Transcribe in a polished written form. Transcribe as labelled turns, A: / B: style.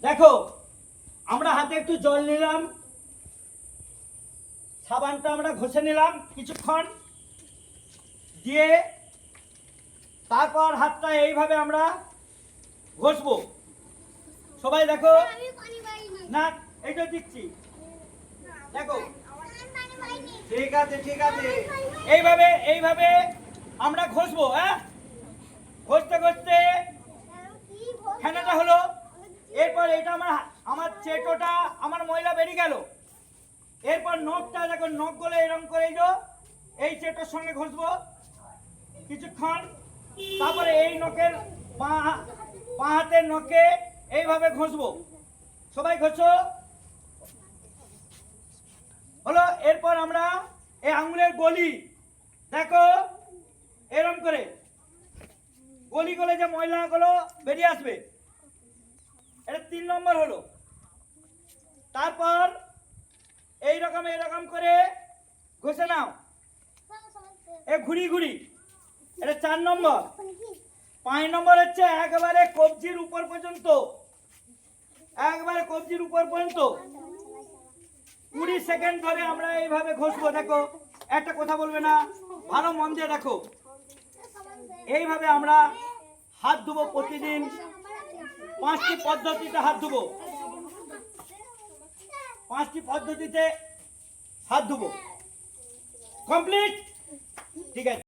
A: দেখো আমরা হাতে একটু জল নিলাম, সাবানটা আমরা ঘষে নিলাম কিছুক্ষণ দিয়ে, তারপর হাতটা এইভাবে আমরা ঘষবো। সবাই দেখো না, এইটা দিচ্ছি, দেখো ঠিক আছে ঠিক আছে, এইভাবে এইভাবে আমরা ঘষবো। হ্যাঁ, ঘষতে ঘষতে ফেনাটা হলো, এরপর এটা আমার চেটোটা আমার ময়লা বেরিয়ে গেল। এরপর নখটা দেখো, নখ গুলো এরকম করে এই চেটোর সঙ্গে ঘষবো কিছুক্ষণ, তারপরে এই নখের বাঁ হাতের নখে এইভাবে ঘষবো। সবাই ঘষো হলো। এরপর আমরা এই আঙুলের গলি দেখো এরকম করে গলি গলে যে ময়লাগুলো বেরিয়ে আসবে, এটা 3 নম্বর হলো। তারপর এইরকম করে ঘষে নাও এ ঘুরি ঘুরি, এটা 4 নম্বর। 5 নম্বর হচ্ছে একেবারে কবজির উপর পর্যন্ত, একবারে কবজির উপর পর্যন্ত 20 সেকেন্ড ধরে আমরা এইভাবে ঘষবো। দেখো একটা কথা বলবে না, ভালো মন দিয়ে দেখো। এইভাবে আমরা হাত ধুবো প্রতিদিন, 5টি পদ্ধতিতে হাত ধুবো, 5টি পদ্ধতিতে হাত ধুবো। কমপ্লিট, ঠিক আছে।